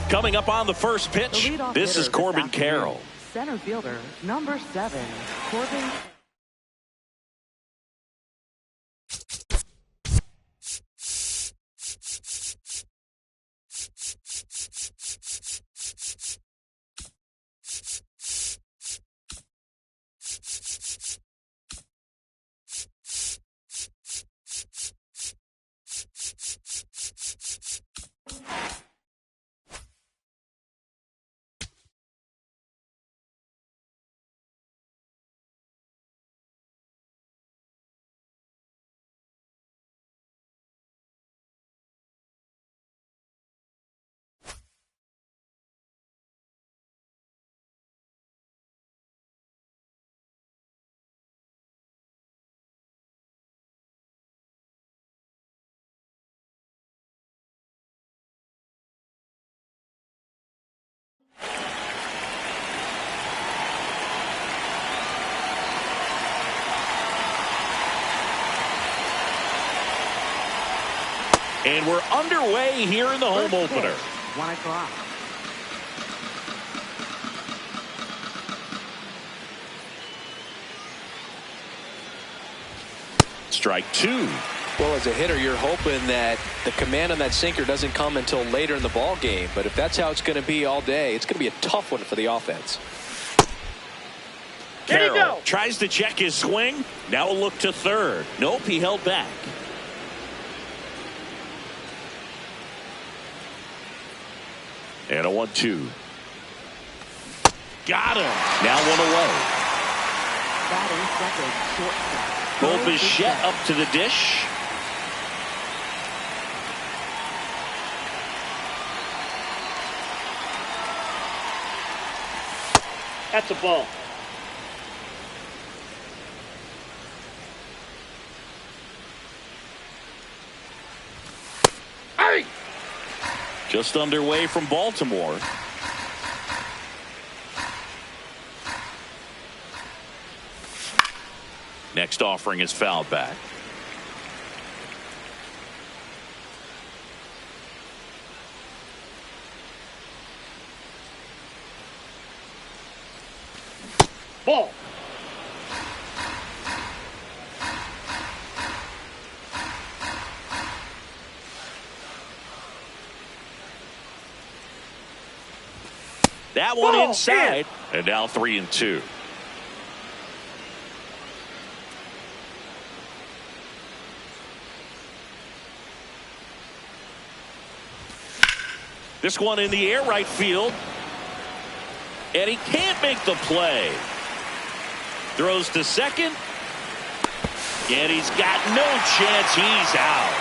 Coming up on the first pitch, this is Corbin Carroll. Center fielder, number 7, Corbin. And we're underway here in the home opener. 1 o'clock. Strike 2. Well, as a hitter, you're hoping that the command on that sinker doesn't come until later in the ball game. But if that's how it's going to be all day, it's going to be a tough one for the offense. Carroll tries to check his swing. Now a look to third. Nope, he held back. And a 1-2. Got him. Now one away. Batting second, shortstop. Bichette up to the dish. That's a ball. Just underway from Baltimore. Next offering is fouled back. Ball. That one inside. And now 3-2. This one in the air right field. And he can't make the play. Throws to second. And he's got no chance. He's out.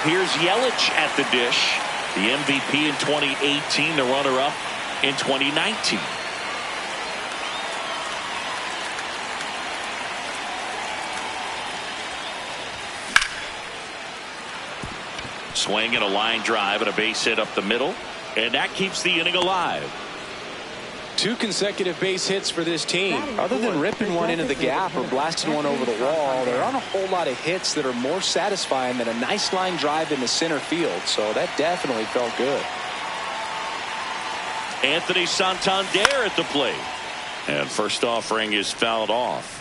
Here's Yelich at the dish. The MVP in 2018, the runner-up in 2019. Swing and a line drive and a base hit up the middle, and that keeps the inning alive. 2 consecutive base hits for this team. Other than ripping one into the gap or blasting one over the wall, there aren't a whole lot of hits that are more satisfying than a nice line drive into center field. So that definitely felt good. Anthony Santander at the plate. And first offering is fouled off.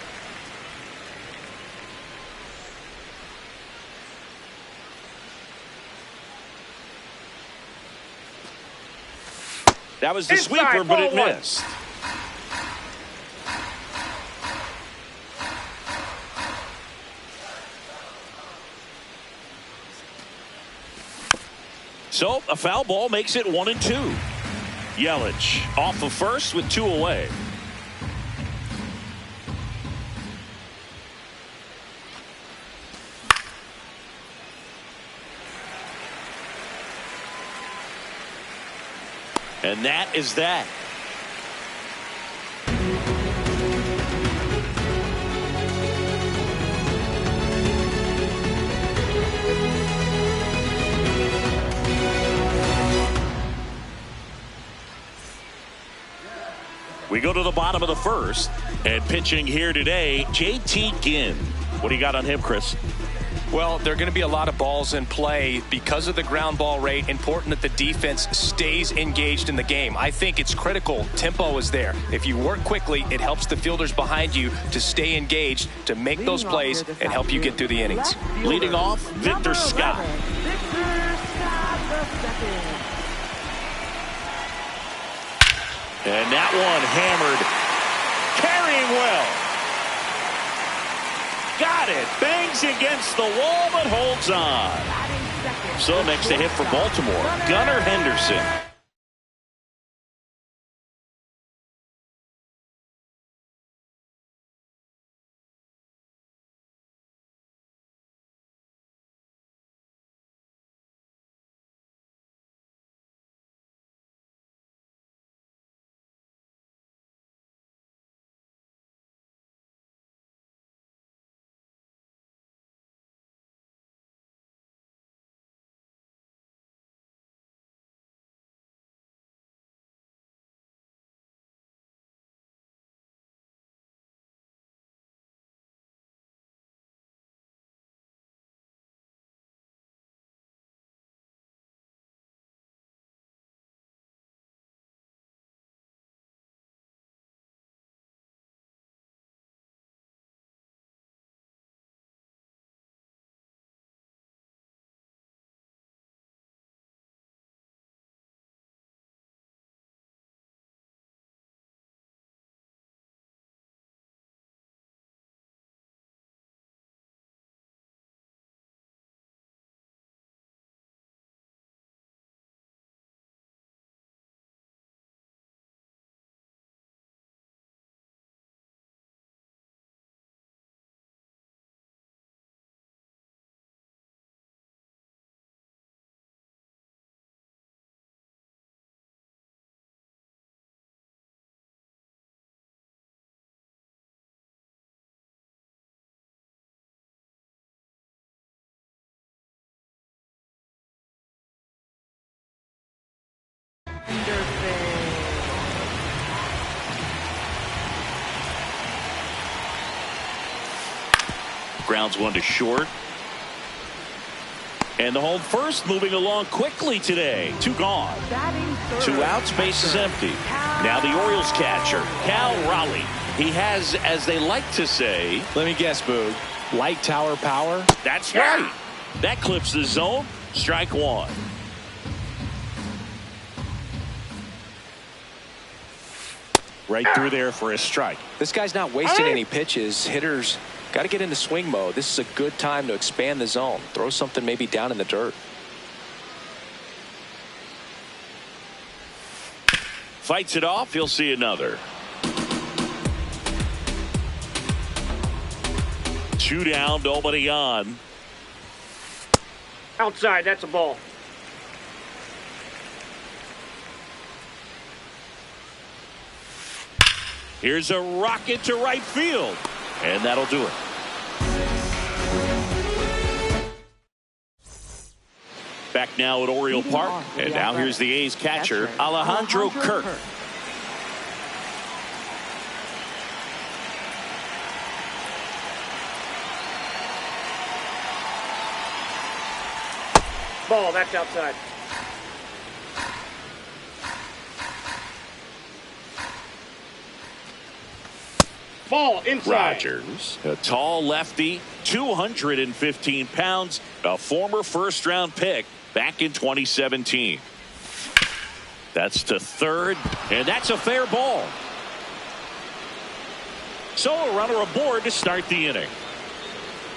That was the sweeper, but it missed. So a foul ball makes it 1-2. Yelich off of first with 2 away. And that is that. We go to the bottom of the first, and pitching here today, JT Ginn. What do you got on him, Chris? Well, there are going to be a lot of balls in play because of the ground ball rate. Important that the defense stays engaged in the game. I think it's critical. Tempo is there. If you work quickly, it helps the fielders behind you to stay engaged, to make those plays, and help you get through the innings. Leading off, Victor Scott. Victor Scott the second. And that one hammered. Carrying well. Got it. Bangs against the wall, but holds on. So next to hit for Baltimore, Gunnar Henderson. Grounds one to short. And the home first moving along quickly today. Two gone. Two outs, base is empty. Now the Orioles catcher, Cal Raleigh. He has, as they like to say, Let me guess, Boog. Light tower power? That's right. That clips the zone. Strike one. Right through there for a strike. This guy's not wasting any pitches. Hitters got to get into swing mode. This is a good time to expand the zone. Throw something maybe down in the dirt. Fights it off. He'll see another. Two down, nobody on. Outside, that's a ball. Here's a rocket to right field. And that'll do it. Back now at Oriole Park. And now here's the A's catcher, Alejandro Kirk. Ball, that's outside. Ball, inside. Rogers, a tall lefty, 215 pounds, a former first-round pick back in 2017. That's to third, and that's a fair ball. So a runner aboard to start the inning.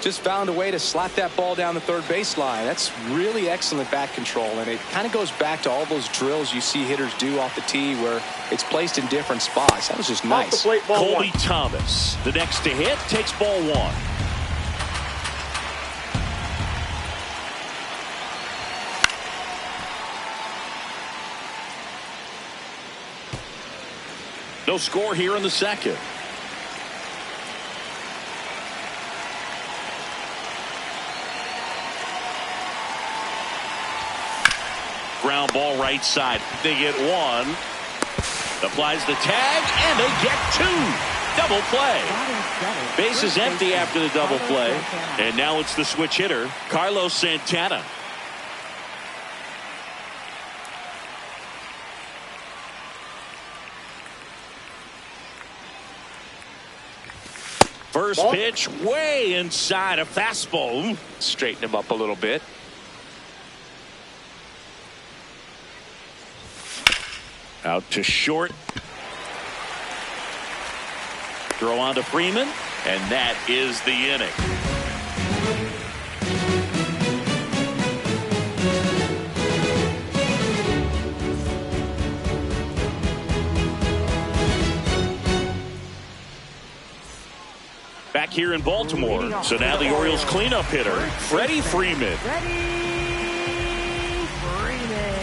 Just found a way to slap that ball down the third baseline. That's really excellent bat control, and it kind of goes back to all those drills you see hitters do off the tee where it's placed in different spots. That was just nice. Off the plate, ball Colby one. Thomas, the next to hit, takes ball one. No score here in the second. Ground ball right side. They get one. Applies the tag, and they get two. Double play. Batting seventh, Base is first empty baseman, after the double Carlos play. Santana. And now it's the switch hitter, Carlos Santana. First Ball. pitch way inside a fastball. Straighten him up a little bit. Out to short. Throw on to Freeman, and that is the inning. Back here in Baltimore, so now the Orioles cleanup hitter, Freddie Freeman. Freddie Freeman.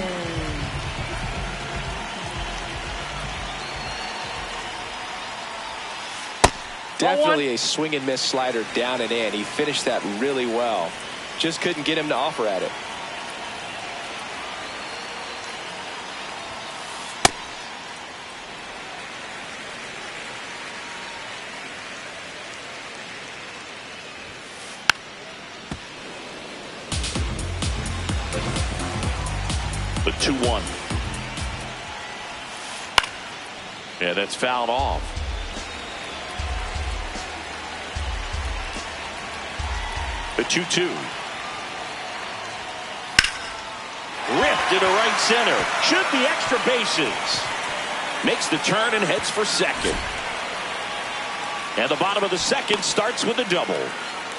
Definitely a swing and miss slider down and in. He finished that really well. Just couldn't get him to offer at it. The 2-1. Yeah, that's fouled off. The 2-2. Ripped into right center. Should be extra bases. Makes the turn and heads for second. And the bottom of the second starts with a double.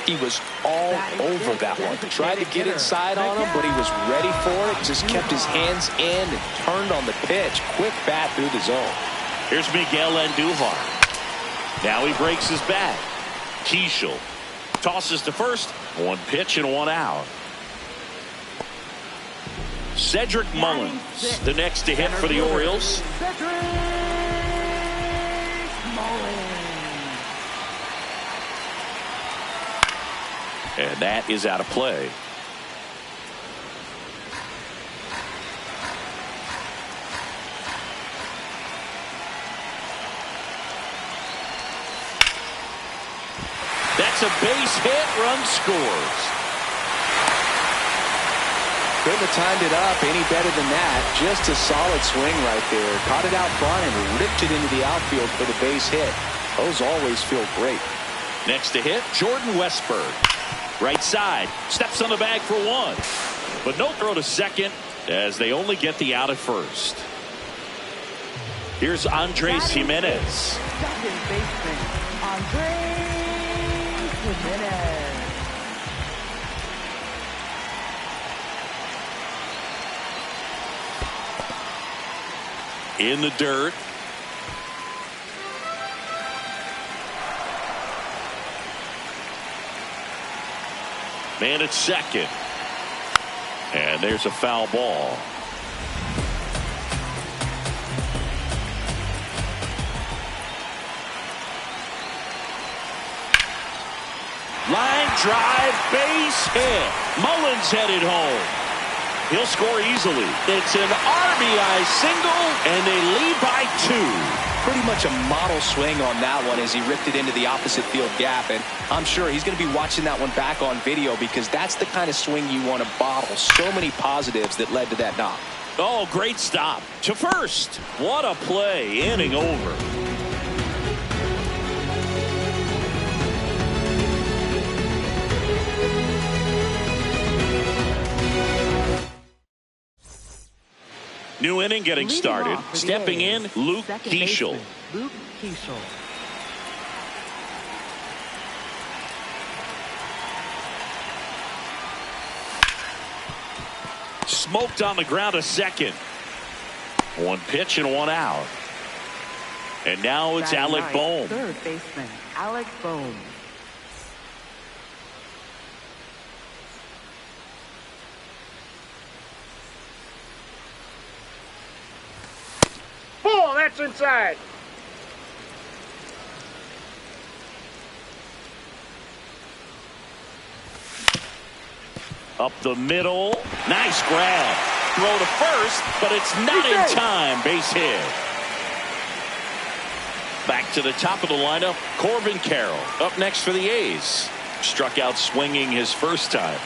He was all over that one. Tried to get inside on him, but he was ready for it. Just kept his hands in and turned on the pitch. Quick bat through the zone. Here's Miguel Andujar. Now he breaks his bat. Keishel tosses to first. One pitch and one out. Cedric Mullins, the next to hit for the Orioles. Cedric Mullins. And that is out of play. That's a base hit. Run scores. Couldn't have timed it up any better than that. Just a solid swing right there. Caught it out front and ripped it into the outfield for the base hit. Those always feel great. Next to hit, Jordan Westburg. Right side, steps on the bag for one. But no throw to second as they only get the out at first. Here's Andres Jimenez. Second baseman, Andres Jimenez. In the dirt. Man at second. And there's a foul ball. Line drive, base hit. Mullins headed home. He'll score easily. It's an RBI single, and they lead by 2. Pretty much a model swing on that one as he ripped it into the opposite field gap. And I'm sure he's going to be watching that one back on video because that's the kind of swing you want to bottle. So many positives that led to that knock. Oh, great stop to first. What a play. Inning over. New inning getting Leading started. off for the Stepping in, A's, Luke second Keishel. baseman, Luke Keishel. Smoked on the ground a second. One pitch and one out. And now it's Batting Alec ninth, Bohm. Third baseman, Alec Bohm. Ball, that's inside. Up the middle. Nice grab. Throw to first, but it's not in time. Base hit. Back to the top of the lineup, Corbin Carroll. Up next for the A's. Struck out swinging his first time.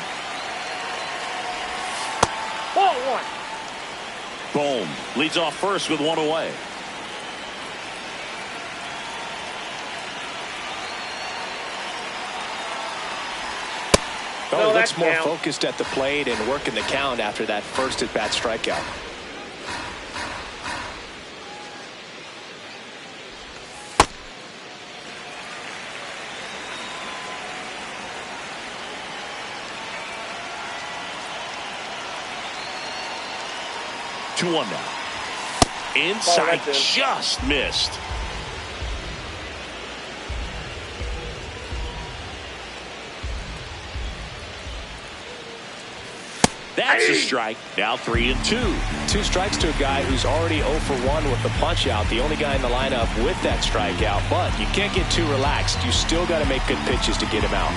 Ball one. Bohm leads off first with one away. Oh, No, he looks that's more down. focused at the plate and working the count after that first at-bat strikeout. Two one now. Inside, that's in. just missed. That's a strike. Now 3-2. 2 strikes to a guy who's already 0 for 1 with the punch out. The only guy in the lineup with that strikeout. But you can't get too relaxed. You still got to make good pitches to get him out.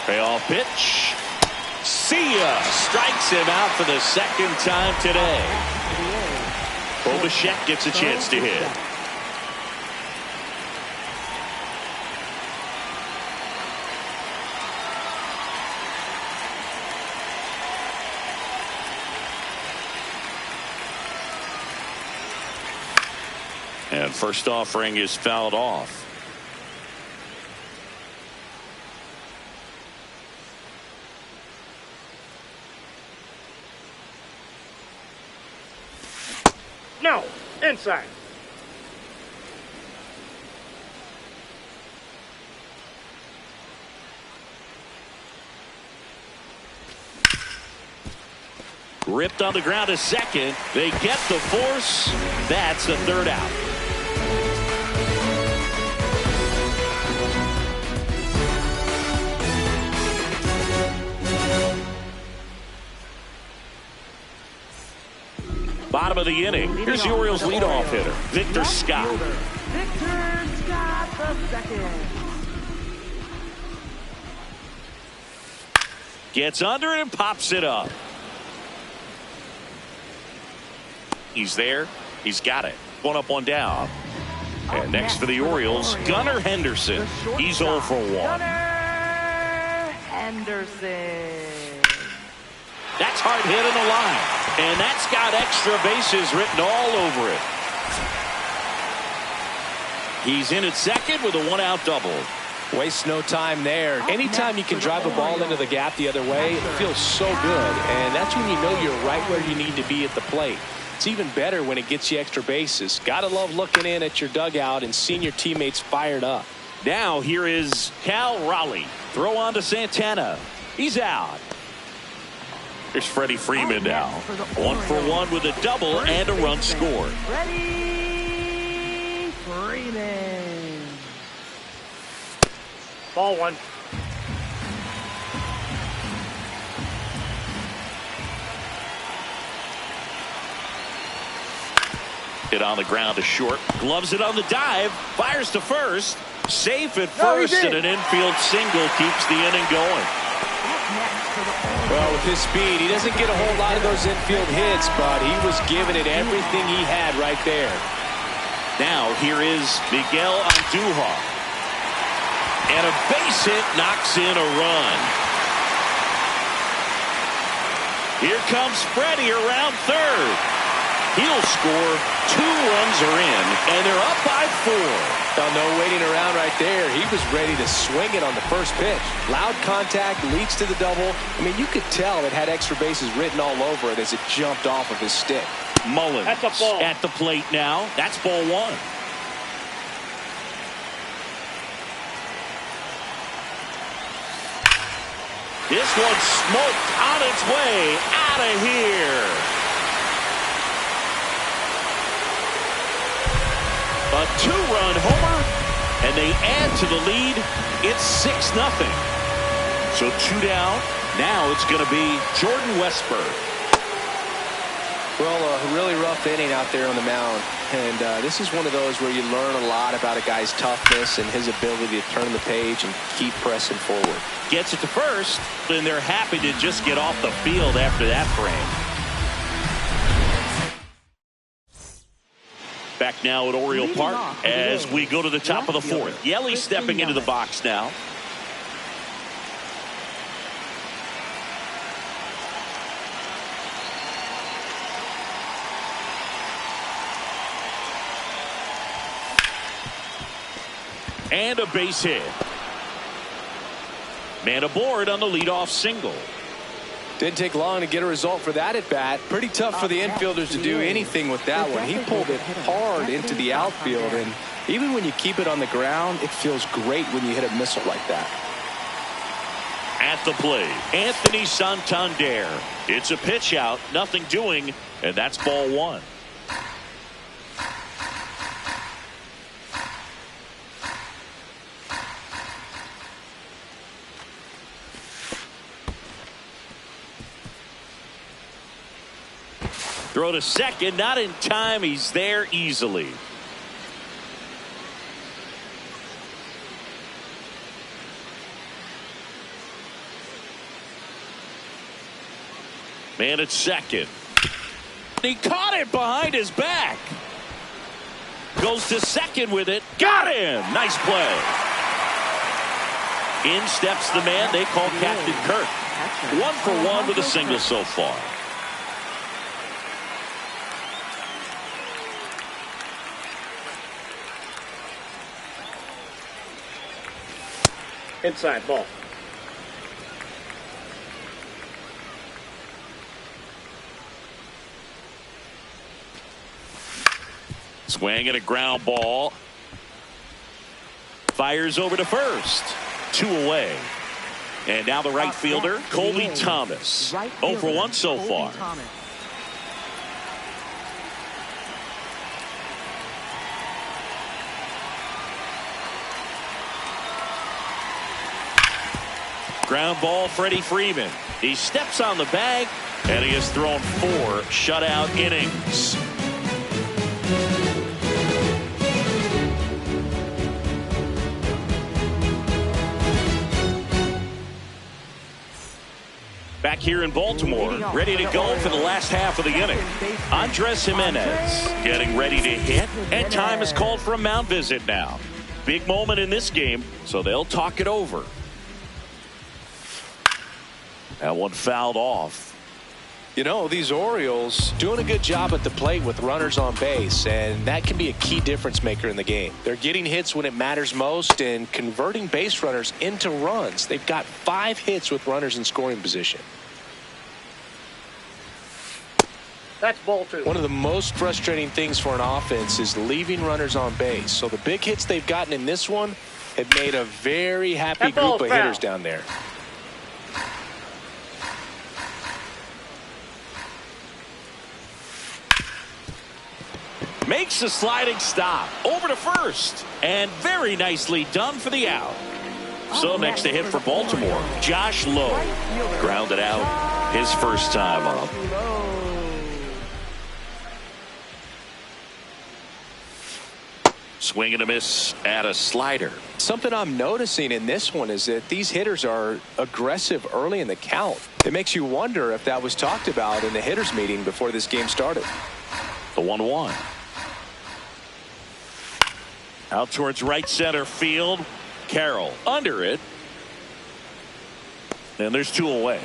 Payoff pitch. See ya. Strikes him out for the second time today. Bobachek gets a chance to hit. And first offering is fouled off. No. Inside. Ripped on the ground to second. They get the force. That's the third out. Bottom of the inning. Here's the Orioles leadoff hitter, Victor Scott. Victor Scott the second. Gets under it and pops it up. He's there. He's got it. One up, one down. And next for the Orioles, Gunnar Henderson. He's 0 for 1. Gunnar Henderson. That's hard hit in the line. And that's got extra bases written all over it. He's in at second with a 1-out double. Waste no time there. Anytime you can drive a ball into the gap the other way, it feels so good. And that's when you know you're right where you need to be at the plate. It's even better when it gets you extra bases. Gotta love looking in at your dugout and seeing your teammates fired up. Now here is Cal Raleigh. Throw on to Santana. He's out. Here's Freddie Freeman now. 1 for 1 with a double and a run scored. Freddie Freeman. Ball one. Hit on the ground to short. Gloves it on the dive. Fires to first. Safe at No, he first, and did. an infield single keeps the inning going. Well, with his speed, he doesn't get a whole lot of those infield hits, but he was giving it everything he had right there. Now here is Miguel Andujar. And a base hit knocks in a run. Here comes Freddie around third. He'll score. 2 runs are in, and they're up by 4. Now, no waiting around right there. He was ready to swing it on the first pitch. Loud contact leads to the double. I mean, you could tell it had extra bases written all over it as it jumped off of his stick. Mullins That's a ball. at the plate now. That's ball 1. This one's smoked on its way out of here. A 2-run homer, and they add to the lead. It's 6-0. So 2 down. Now it's going to be Jordan Westburg. Well, a really rough inning out there on the mound. And this is one of those where you learn a lot about a guy's toughness and his ability to turn the page and keep pressing forward. Gets it to first, and they're happy to just get off the field after that frame. Back now at Oriole Park as we go to the top of the fourth. Yelly stepping into the box now. And a base hit. Man aboard on the leadoff single. Didn't take long to get a result for that at bat. Pretty tough for the infielders to do anything with that one. He pulled it hard into the outfield, and even when you keep it on the ground, it feels great when you hit a missile like that. At the plate, Anthony Santander. It's a pitch out, nothing doing, and that's ball one. Throw to second, not in time. He's there easily. Man at second. He caught it behind his back. Goes to second with it. Got him. Nice play. In steps the man they call Captain Kirk. 1 for 1 with a single so far. Inside ball. Swing and a ground ball. Fires over to first. 2 away. And now the right fielder, Colby Thomas. 0 for 1 so far. Ground ball, Freddie Freeman. He steps on the bag, and he has thrown 4 shutout innings. Back here in Baltimore, ready to go for the last half of the inning. Andres Jimenez getting ready to hit, and time is called for a mound visit now. Big moment in this game, so they'll talk it over. That one fouled off. You know, these Orioles doing a good job at the plate with runners on base, and that can be a key difference maker in the game. They're getting hits when it matters most and converting base runners into runs. They've got 5 hits with runners in scoring position. That's ball 2. One of the most frustrating things for an offense is leaving runners on base. So the big hits they've gotten in this one have made a very happy group of hitters down there. Makes a sliding stop over to first, and very nicely done for the out. So next to hit for Baltimore, Josh Lowe grounded out his first time up. Swing and a miss at a slider. Something I'm noticing in this one is that these hitters are aggressive early in the count. It makes you wonder if that was talked about in the hitters meeting before this game started. The 1-1. Out towards right center field. Carroll under it. And there's 2 away.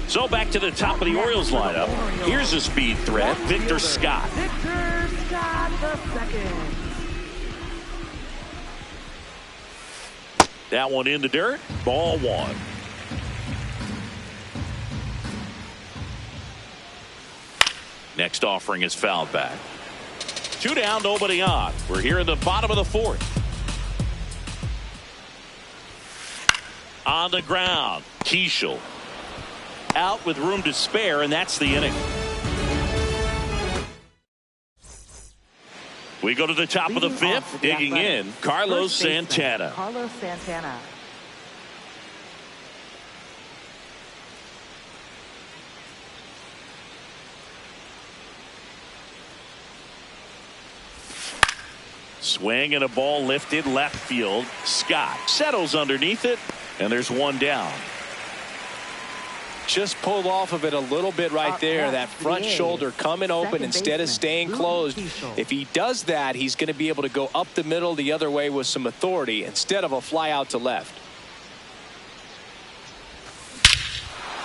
So back to the top of the Orioles lineup. Here's a speed threat, Victor Scott. Victor Scott the second. That one in the dirt. Ball 1. Next offering is fouled back. 2 down, nobody on. We're here in the bottom of the 4th. On the ground, Keishel. Out with room to spare, and that's the inning. We go to the top of the 5th, digging in, Carlos Santana. Carlos Santana. Swing and a ball lifted left field. Scott settles underneath it, and there's 1 down. just pulled off of it a little bit right there. That front shoulder coming open instead of staying closed. If he does that, he's going to be able to go up the middle the other way with some authority instead of a fly out to left.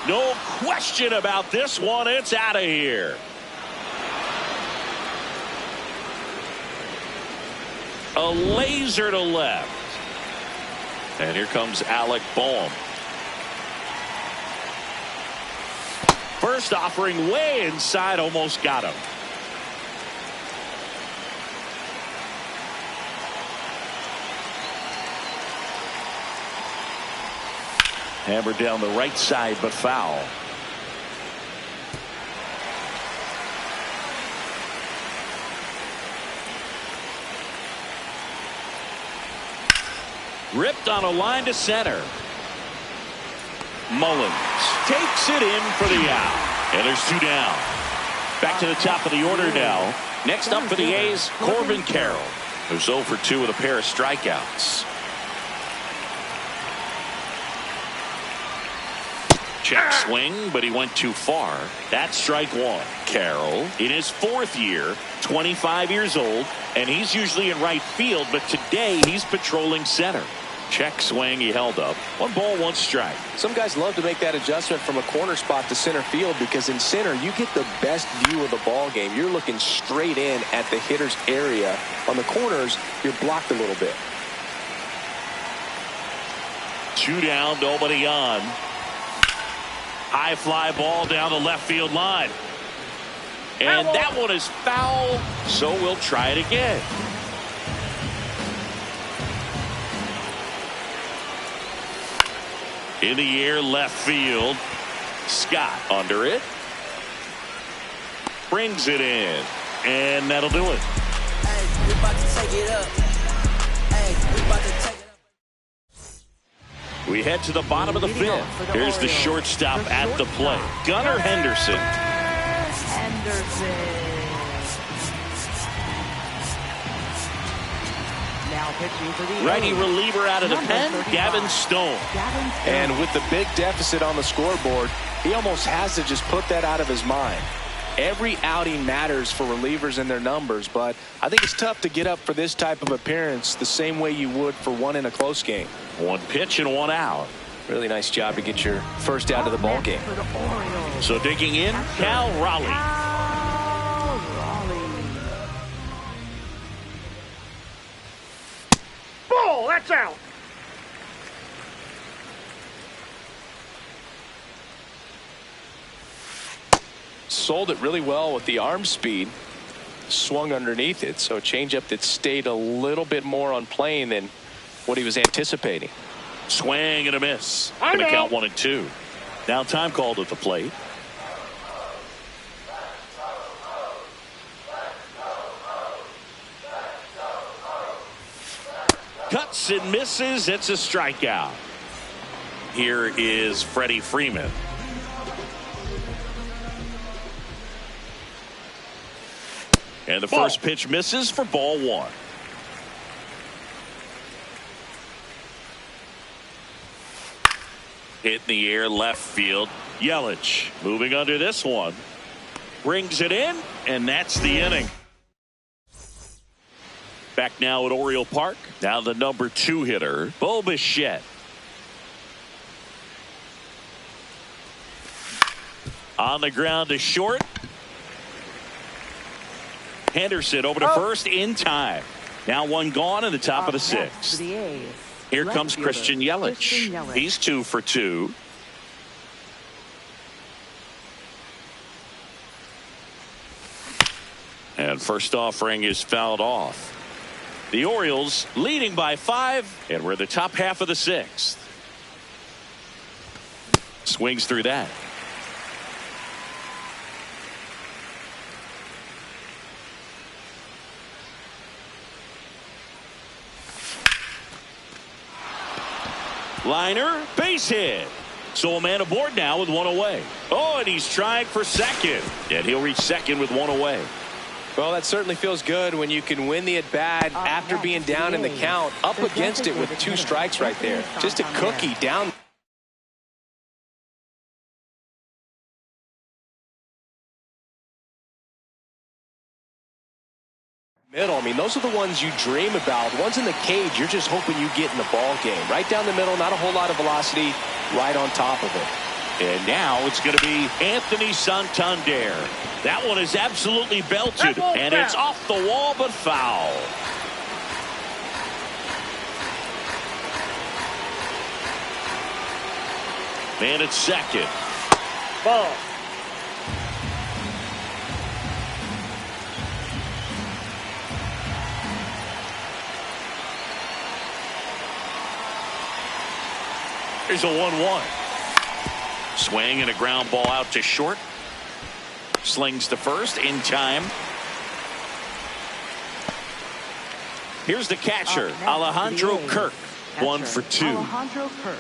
No question about this one. It's out of here. A laser to left. And here comes Alec Boehm. First offering way inside, almost got him. Hammered down the right side, but foul. Ripped on a line to center. Mullins takes it in for the out. And there's two down. Back to the top of the order now. Next up for the A's, Corbin Carroll, who's 0 for 2 with a pair of strikeouts. Check swing, but he went too far. That's strike one. Carroll in his 4th year, 25 years old, and he's usually in right field, but today he's patrolling center. Check swing, he held up. 1 ball, 1 strike. Some guys love to make that adjustment from a corner spot to center field because in center you get the best view of the ball game. You're looking straight in at the hitter's area. On the corners, you're blocked a little bit. 2 down, nobody on. High fly ball down the left field line. And that one is foul, so we'll try it again. In the air, left field. Scott under it. Brings it in. And that'll do it. Hey, we about to take it up. Hey, we about to take it up. We head to the bottom of the 5th. Here's the shortstop at the plate. Gunnar Henderson. Now pitching for the Righty reliever out of the pen, Gavin Stone. And with the big deficit on the scoreboard, he almost has to just put that out of his mind. Every outing matters for relievers and their numbers, but I think it's tough to get up for this type of appearance the same way you would for one in a close game. 1 pitch and 1 out. Really nice job to get your first out of the ball game. So digging in, Cal Raleigh. Ball, that's out. Sold it really well with the arm speed. Swung underneath it, so a changeup that stayed a little bit more on plane than what he was anticipating. Swing and a miss. Going to count 1 and 2. Now time called at the plate. Cuts and misses. It's a strikeout. Here is Freddie Freeman. And the first pitch misses for ball 1. Hit in the air, left field. Yelich moving under this one. Brings it in, and that's the inning. Back now at Oriole Park. Now the number 2 hitter, Bo Bichette. On the ground to short. Henderson over to first in time. Now 1 gone in the top of the 6th. Here comes Christian Yelich. He's 2 for 2. And first offering is fouled off. The Orioles leading by 5, and we're the top half of the 6th. Swings through that. Liner, base hit. So a man aboard now with 1 away. Oh, and he's trying for second. And he'll reach second with 1 away. Well, that certainly feels good when you can win the at-bat after being down in the count, up against it with 2 strikes right there. Just a cookie down. Middle, I mean, those are the ones you dream about. The ones in the cage, you're just hoping you get in the ball game. Right down the middle, not a whole lot of velocity, right on top of it. And now it's going to be Anthony Santander. That one is absolutely belted, and it's off the wall, but foul. Man at second. Ball. Here's a 1-1. Swing and a ground ball out to short. Slings to first in time. Here's the catcher, Alejandro Kirk. 1 for 2. Alejandro Kirk.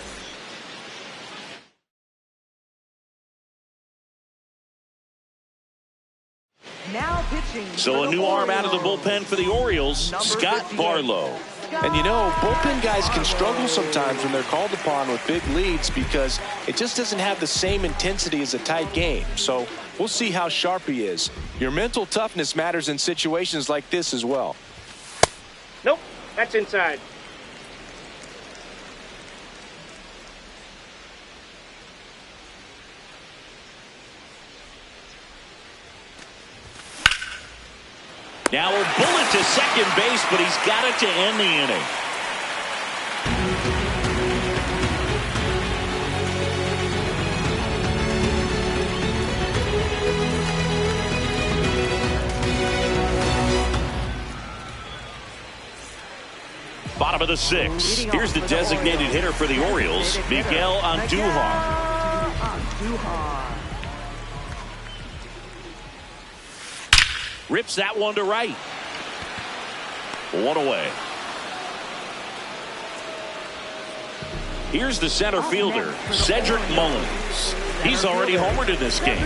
Now pitching. So a new arm out of the bullpen for the Orioles, Scott Barlow. And you know, bullpen guys can struggle sometimes when they're called upon with big leads because it just doesn't have the same intensity as a tight game. So we'll see how sharp he is. Your mental toughness matters in situations like this as well. Nope, that's inside. Now a bullet to second base, but he's got it to end the inning. Bottom of the 6th. Here's the designated hitter for the Orioles, Miguel Andujar. Rips that one to right. 1 away. Here's the center fielder, Cedric Mullins. He's already homered in this game.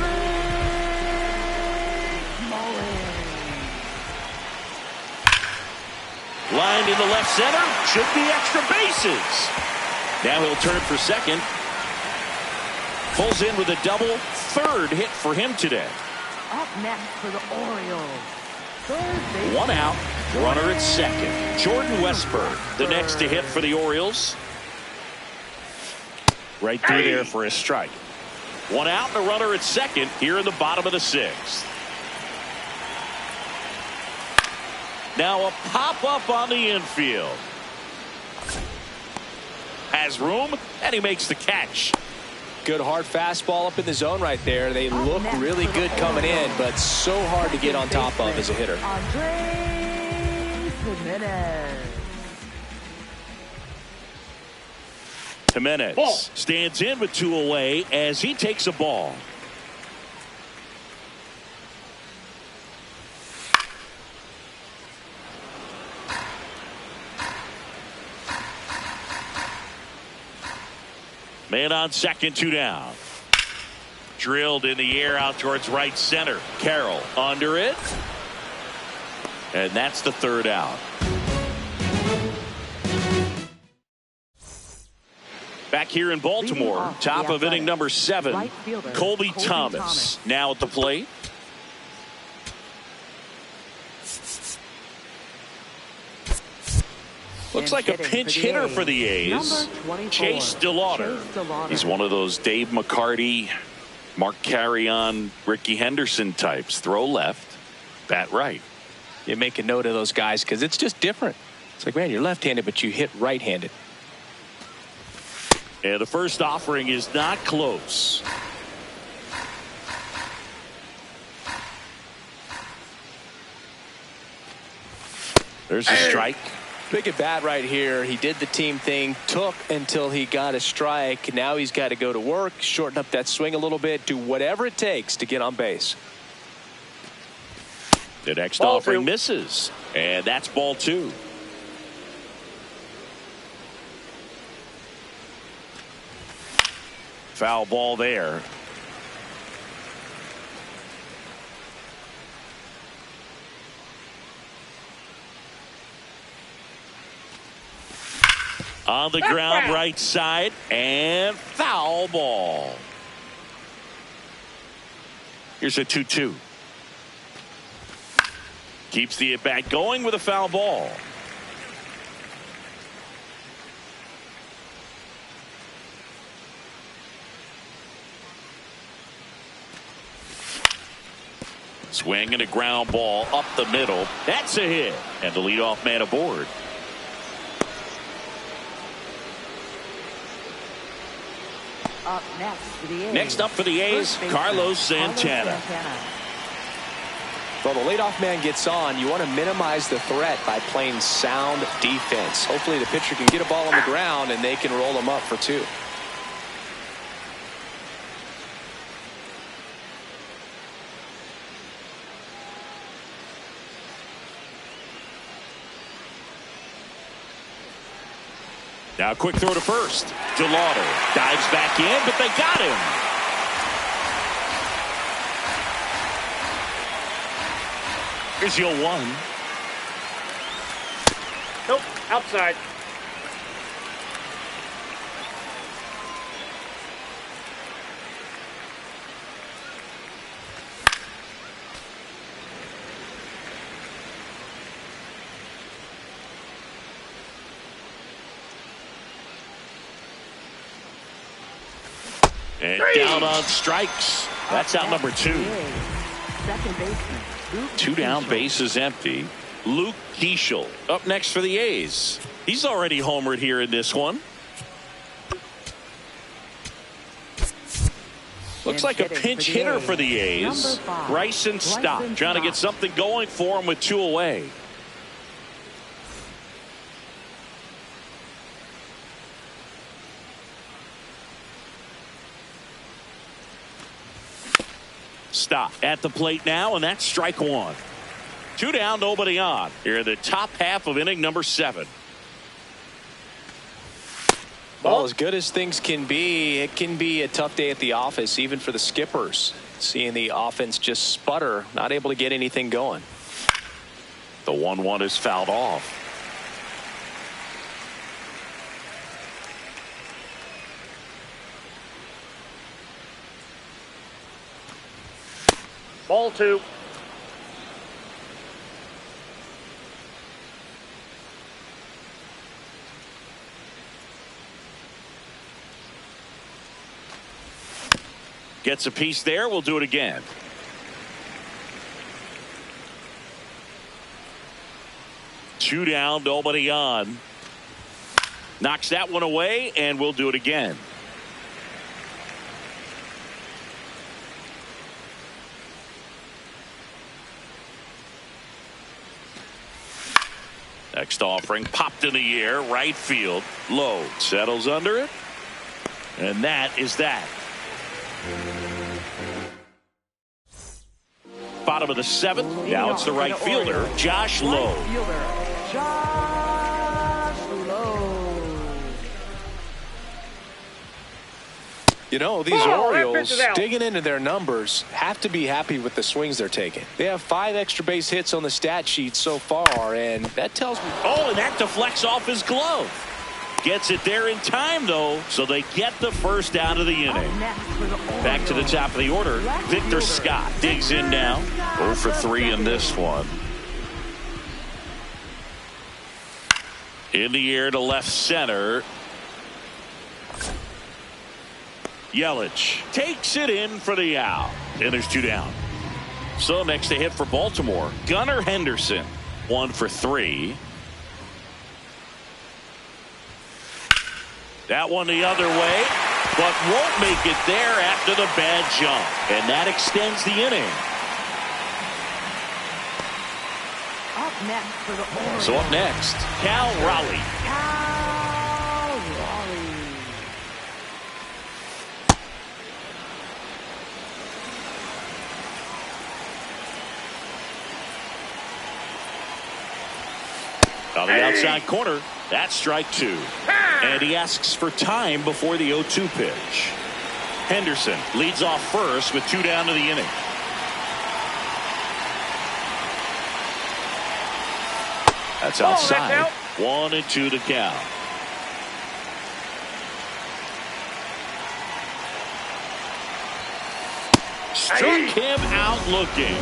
Lined in the left center. Should be extra bases. Now he'll turn for second. Pulls in with a double. 3rd hit for him today. Up next for the Orioles. 1 out. Runner at second. Jordan Westburg, the next to hit for the Orioles. Right through there for a strike. 1 out and a runner at second here in the bottom of the 6th. Now a pop-up on the infield. Has room, and he makes the catch. Good hard fastball up in the zone right there. They look really good coming in, but so hard to get on top of as a hitter. Jimenez stands in with 2 away as he takes a ball. Man on second, 2 down. Drilled in the air out towards right center. Carroll under it. And that's the 3rd out. Back here in Baltimore, top of inning number 7, Colby Thomas now at the plate. Looks like a pinch hitter for the A's, Chase DeLauder. He's one of those Dave McCarty, Mark Carrion, Ricky Henderson types. Throw left, bat right. You make a note of those guys because it's just different. It's like, man, you're left-handed, but you hit right-handed. And the first offering is not close. There's a strike. Big at bat right here. He did the team thing, took until he got a strike. Now he's got to go to work, shorten up that swing a little bit, do whatever it takes to get on base. The next offering misses, and that's ball 2. Foul ball there. On the ground right side, and foul ball. Here's a 2-2. Keeps the at-bat going with a foul ball. Swing and a ground ball up the middle. That's a hit. And the leadoff man aboard. Up next for the A's. Next up for the A's, Carlos Santana. Well, the leadoff man gets on. You want to minimize the threat by playing sound defense. Hopefully the pitcher can get a ball on the ground and they can roll him up for 2. Now quick throw to first. DeLauder dives back in, but they got him. Here's your 1. Nope, outside. And down on strikes. That's out number 2. Second baseman. Luke 2 down, Keeschel. bases empty. Luke Keeschel up next for the A's. He's already homered here in this one. Looks like a pinch hitter for the A's. Number 5, Bryson Stott trying to get something going for him with 2 away. Stop at the plate now, and that's strike 1. 2 down, nobody on. Here in the top half of inning number 7. Well, as good as things can be, it can be a tough day at the office, even for the skippers. Seeing the offense just sputter, not able to get anything going. The 1-1 is fouled off. Ball 2. Gets a piece there. We'll do it again. Two down, nobody on. Knocks that one away, and we'll do it again. Next offering popped in the air, right field, low, settles under it, and that is that. Bottom of the 7th. Now it's the right fielder, Josh Lowe. You know, these Orioles, digging into their numbers, have to be happy with the swings they're taking. They have 5 extra base hits on the stat sheet so far, and that tells me... Oh, and that deflects off his glove. Gets it there in time, though, so they get the first out of the inning. Back to the top of the order, Victor Scott digs in now. 0 for 3 in this one. In the air to left center. Yelich takes it in for the out. And there's 2 down. So next to hit for Baltimore, Gunnar Henderson. 1 for 3. That one the other way, but won't make it there after the bad jump. And that extends the inning. Up next for the Orioles. So up next, Cal Raleigh. Cal Raleigh. On the outside corner, that's strike 2. And he asks for time before the 0-2 pitch. Henderson leads off first with 2 down to the inning. That's outside. 1-2 to count. Struck him out looking.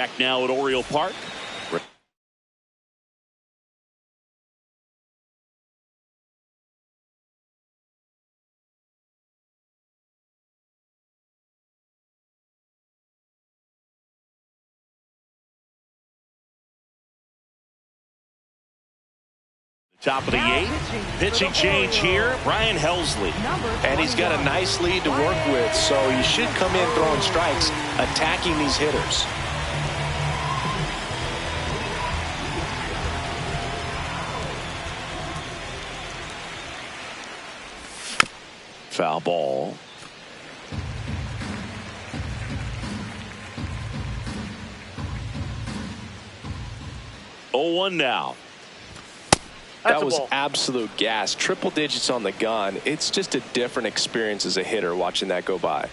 back now at Oriole Park. Top of the eighth. Pitching change here. Brian Helsley. And he's got a nice lead to work with, so he should come in throwing strikes, attacking these hitters. Foul ball. Oh, 1 now. That was absolute gas. Triple digits on the gun. It's just a different experience as a hitter watching that go by.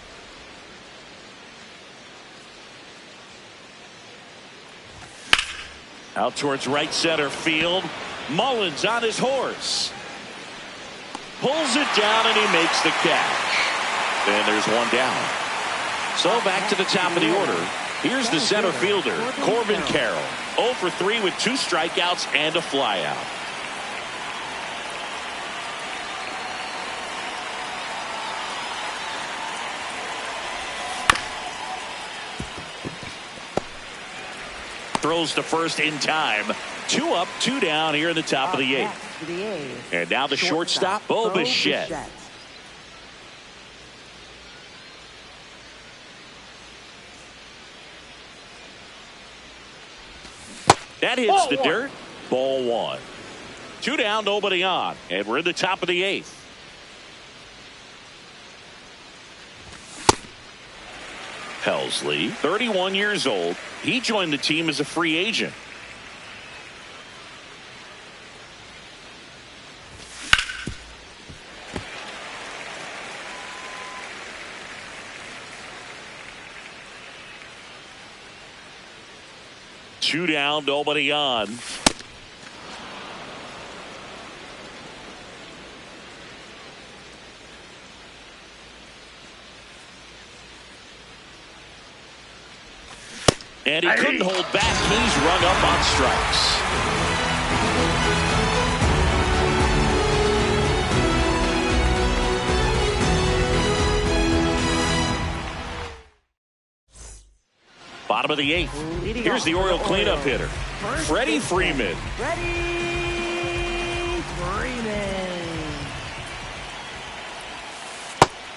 Out towards right center field. Mullins on his horse. Pulls it down and he makes the catch. And there's one down. So back to the top of the order. Here's the center fielder, Corbin Carroll. 0 for 3 with 2 strikeouts and a flyout. Throws to first in time. 2 up, 2 down here in the top of the 8th. And now the shortstop, Bo Bichette. That hits the dirt. Ball 1. 2 down, nobody on. And we're in the top of the 8th. Helsley, 31 years old. He joined the team as a free agent. Two down, nobody on. And he couldn't hold back. He's rung up on strikes. Bottom of the 8th. Here's the Oriole cleanup hitter, Freddie Freeman.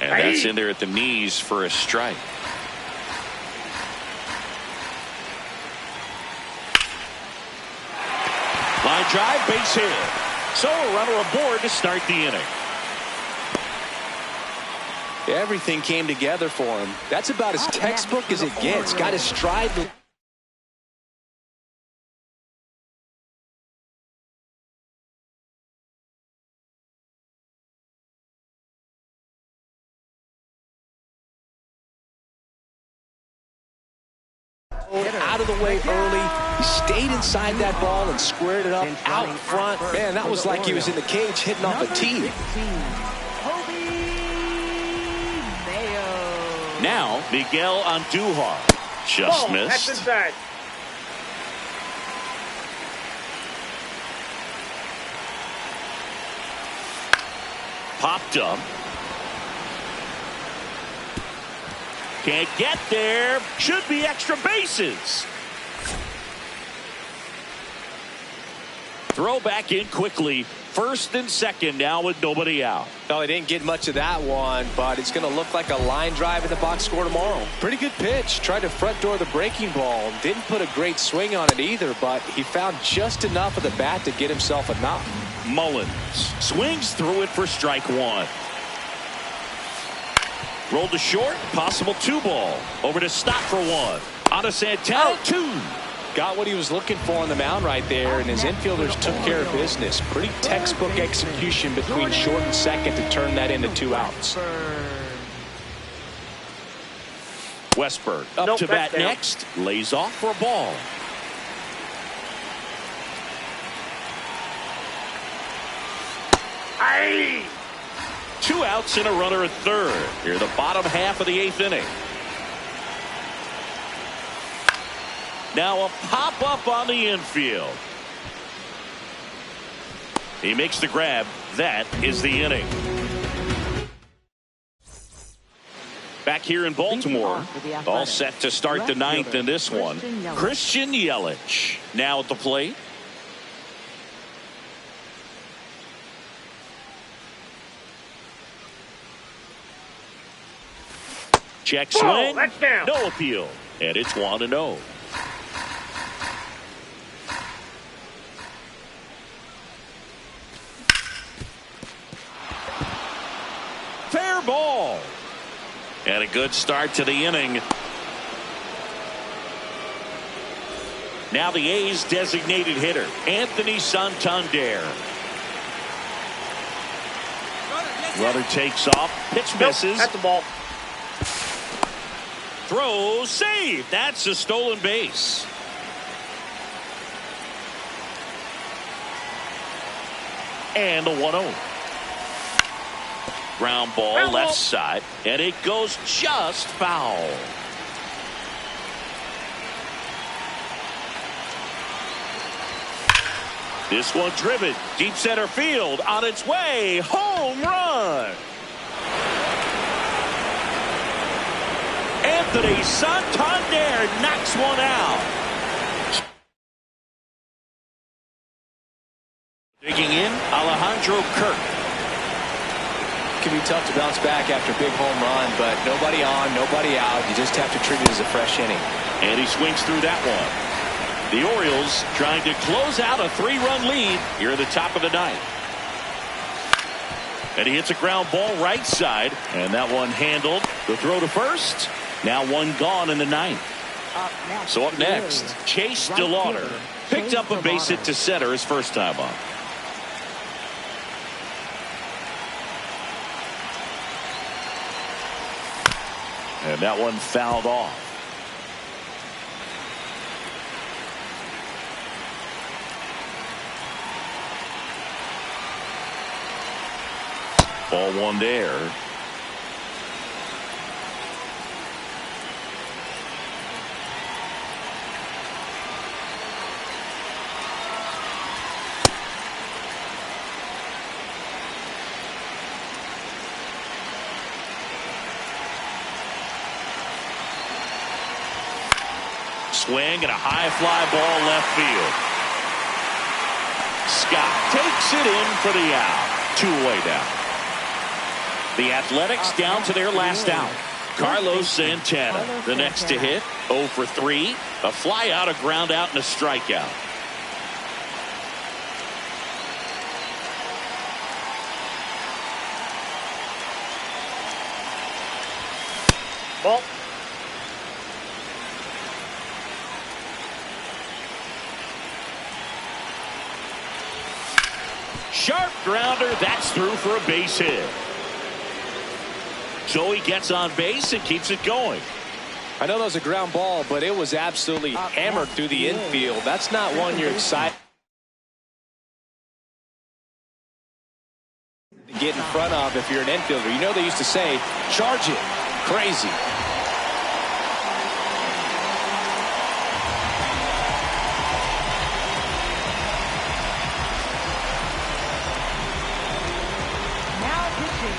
And that's in there at the knees for a strike. Line drive, base hit. So a runner aboard to start the inning. Everything came together for him. That's about as textbook as it gets. Got his stride. Out of the way early. He stayed inside that ball and squared it up out front. Man, that was like he was in the cage hitting off a tee. Now Miguel Andujar just missed. That's inside. Popped up. Can't get there. Should be extra bases. Throw back in quickly. First and second now with nobody out. No, they didn't get much of that one, but it's going to look like a line drive in the box score tomorrow. Pretty good pitch. Tried to front door the breaking ball. Didn't put a great swing on it either, but he found just enough of the bat to get himself a knock. Mullins swings through it for strike 1. Rolled to short, possible 2 ball. Over to Stott for 1. On to Santana, 2. Got what he was looking for on the mound right there, and his infielders took care of business. Pretty textbook execution between short and second to turn that into 2 outs. Westberg up to bat next. Lays off for a ball. Aye. 2 outs and a runner at third. Here the bottom half of the 8th inning. Now a pop-up on the infield. He makes the grab. That is the inning. Back here in Baltimore, all set to start the ninth in this one. Christian Yelich now at the plate. Check swing. That's down. No appeal. And it's 1-0. Fair ball. And a good start to the inning. Now the A's designated hitter, Anthony Santander. Runner takes off. Pitch misses. That's the ball. Throw, save. That's a stolen base. And the 1-0. Ground ball left side, and it goes just foul. This one driven deep center field, on its way, home run. Anthony Santander knocks one out. Digging in, Alejandro Kirk. It can be tough to bounce back after a big home run, but nobody on, nobody out. You just have to treat it as a fresh inning. And he swings through that one. The Orioles trying to close out a 3-run lead here at the top of the ninth. And he hits a ground ball right side, and that one handled. The throw to first. Now one gone in the ninth. So up next, Chase DeLauder picked up a base hit to center his first time up. And that one fouled off. Ball one there. Swing and a high fly ball left field. Scott takes it in for the out. 2 away now. The Athletics down to their last out. Carlos Santana, the next to hit. 0 for 3. A fly out, a ground out, and a strikeout. Ball. Sharp grounder. That's through for a base hit. So he gets on base and keeps it going. I know that was a ground ball, but it was absolutely hammered through the infield. That's not one you're excited to get in front of if you're an infielder. You know they used to say, charge it. Crazy.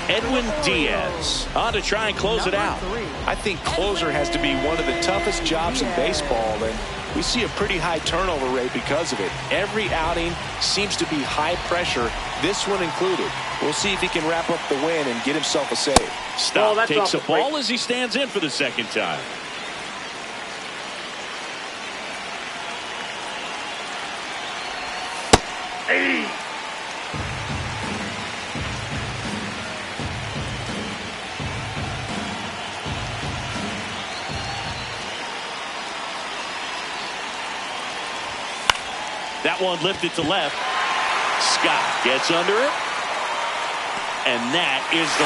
Edwin Diaz on to try and close it out. I think closer has to be one of the toughest jobs in baseball, and we see a pretty high turnover rate because of it. Every outing seems to be high pressure, this one included. We'll see if he can wrap up the win and get himself a save. Stop takes a ball as he stands in for the second time. Hey. That one lifted to left. Scott gets under it. And that is the